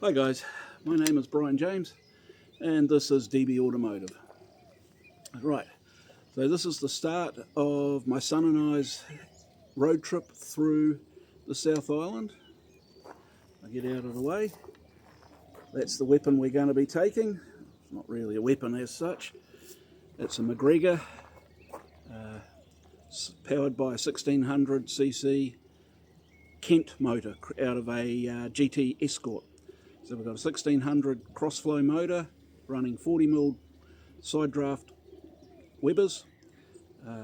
Hi guys, my name is Brian James and this is DB Automotive. Right, so this is the start of my son and I's road trip through the South Island. I get out of the way. That's the weapon we're going to be taking. It's not really a weapon as such. It's a MacGregor powered by a 1600cc Kent motor out of a GT Escort. So we've got a 1600 crossflow motor running 40mm side draft Webers,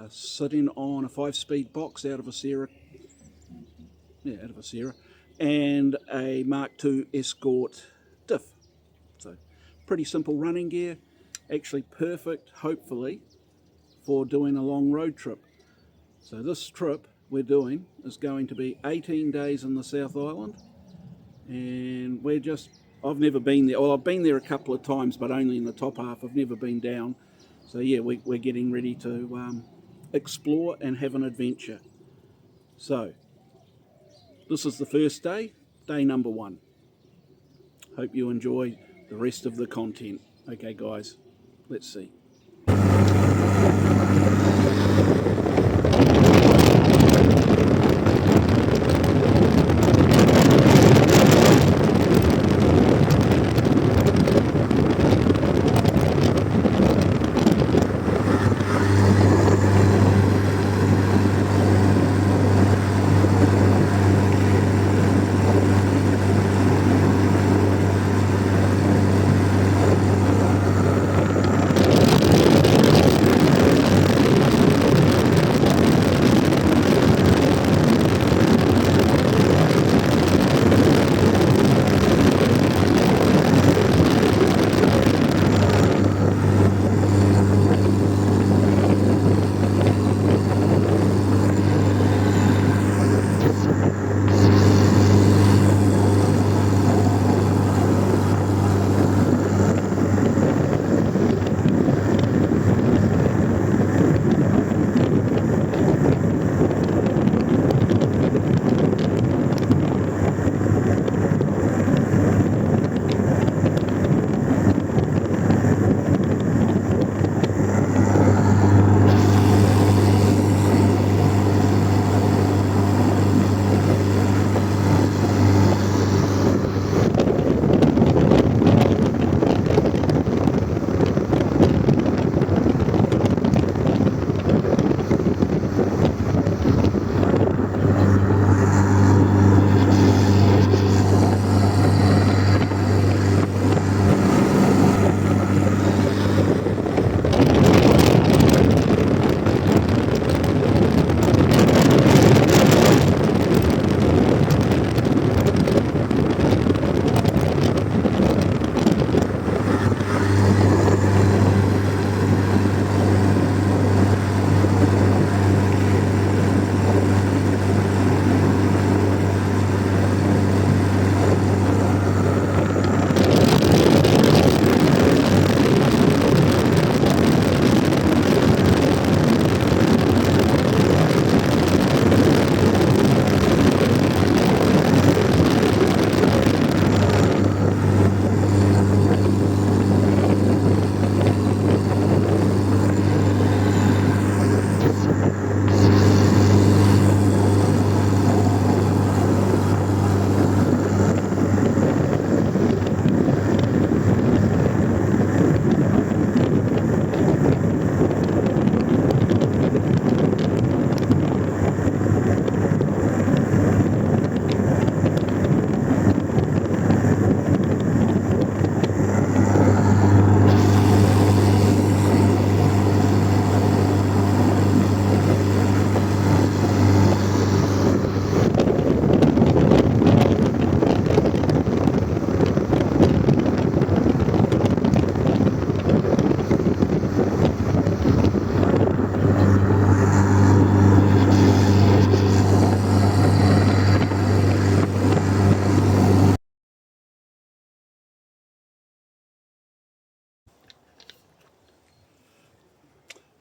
sitting on a 5-speed box out of a Sierra, and a Mark II Escort diff. So pretty simple running gear, actually perfect, hopefully, for doing a long road trip. So this trip we're doing is going to be 18 days in the South Island, and I've never been there. Well, I've been there a couple of times, but only in the top half. I've never been down. So yeah, we're getting ready to explore and have an adventure. So this is the first day, day number 1. Hope you enjoy the rest of the content. Okay guys, let's see.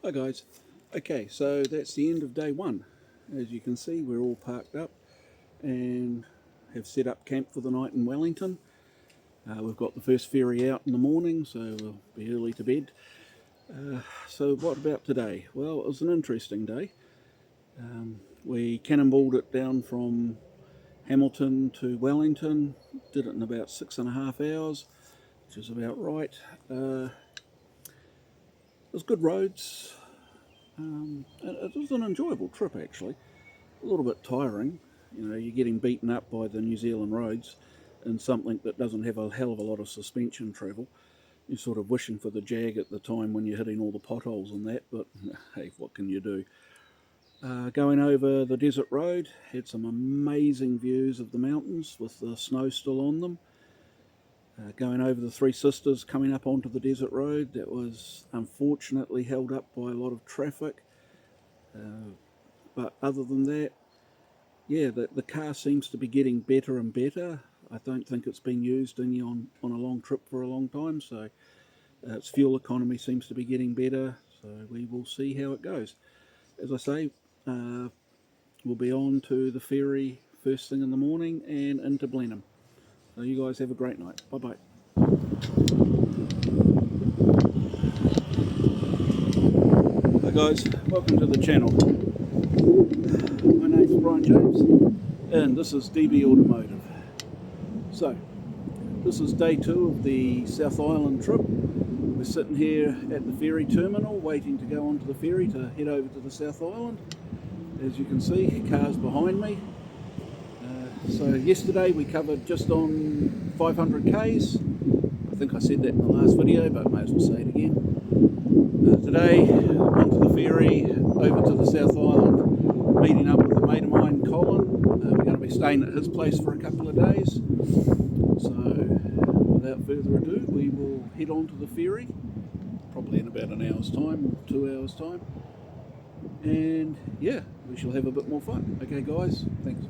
Hi guys. Okay, so that's the end of day 1. As you can see, we're all parked up and have set up camp for the night in Wellington. We've got the first ferry out in the morning, so we'll be early to bed. So what about today? Well, it was an interesting day. We cannonballed it down from Hamilton to Wellington, did it in about 6.5 hours, which is about right. It was good roads. It was an enjoyable trip actually. A little bit tiring, you know, you're getting beaten up by the New Zealand roads in something that doesn't have a hell of a lot of suspension travel. You're sort of wishing for the Jag at the time when you're hitting all the potholes and that, but hey, what can you do? Going over the desert road, had some amazing views of the mountains with the snow still on them. Going over the Three Sisters, coming up onto the desert road, that was unfortunately held up by a lot of traffic. But other than that, yeah, the car seems to be getting better and better. I don't think it's been used any on a long trip for a long time, so its fuel economy seems to be getting better, so we will see how it goes. As I say, we'll be on to the ferry first thing in the morning and into Blenheim. So you guys have a great night. Bye bye. Hi guys, welcome to the channel. My name's Brian James and this is DB Automotive. So, this is day 2 of the South Island trip. We're sitting here at the ferry terminal waiting to go onto the ferry to head over to the South Island. As you can see, cars behind me. So yesterday we covered just on 500 k's. I think I said that in the last video, but I may as well say it again. Today, onto the ferry, over to the South Island, meeting up with a mate of mine, Colin. We're going to be staying at his place for a couple of days. So, without further ado, we will head on to the ferry, probably in about an hour's time, or 2 hours' time. And yeah, we shall have a bit more fun. Okay guys, thanks.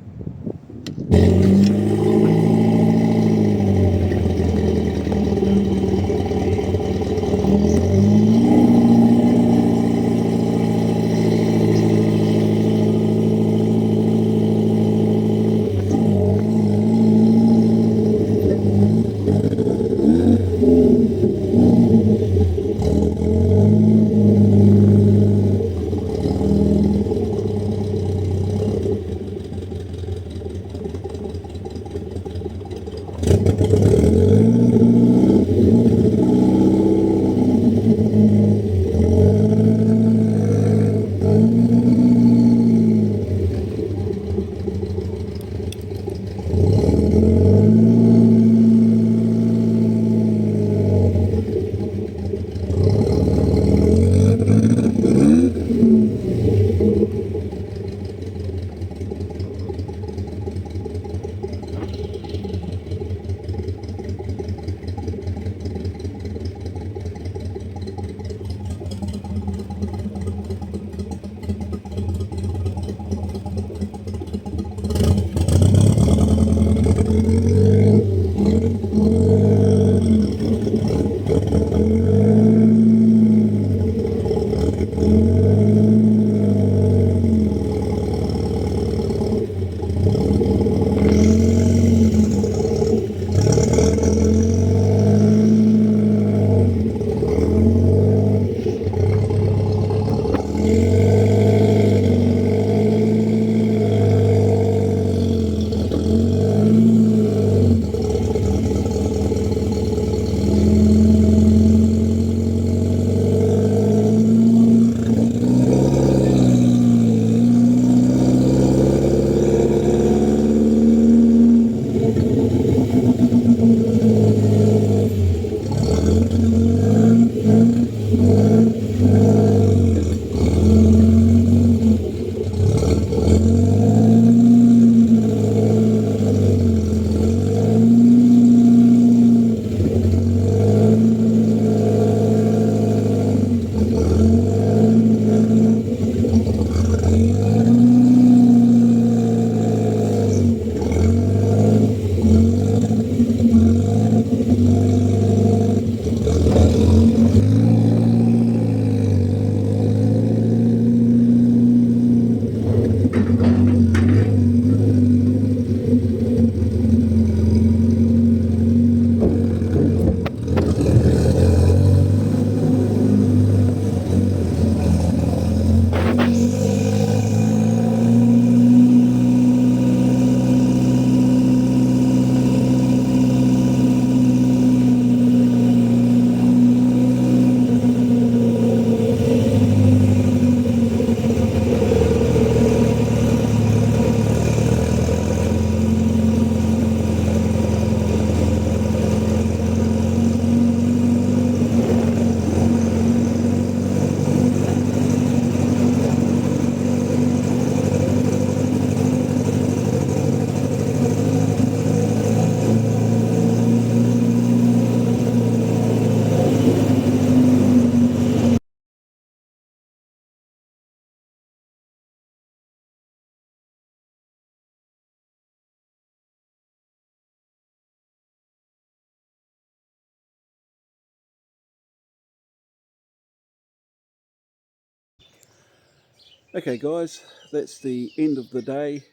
Okay guys, that's the end of the day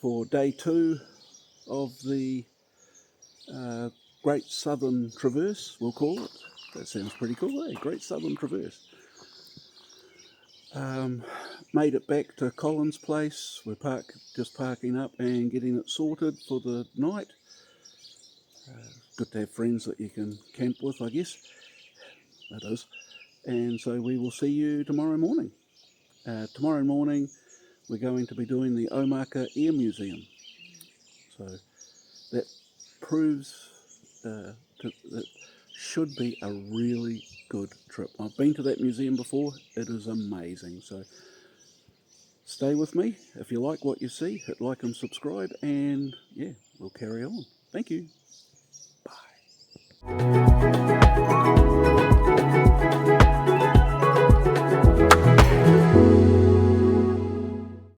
for day 2 of the Great Southern Traverse, we'll call it. That sounds pretty cool, eh? Great Southern Traverse. Made it back to Colin's place. We're just parking up and getting it sorted for the night. Good to have friends that you can camp with, I guess. That is. And so we will see you tomorrow morning. Tomorrow morning we're going to be doing the Omaka Air Museum. So that proves that should be a really good trip. I've been to that museum before. It is amazing. So stay with me. If you like what you see, hit like and subscribe, and yeah, we'll carry on. Thank you. Bye.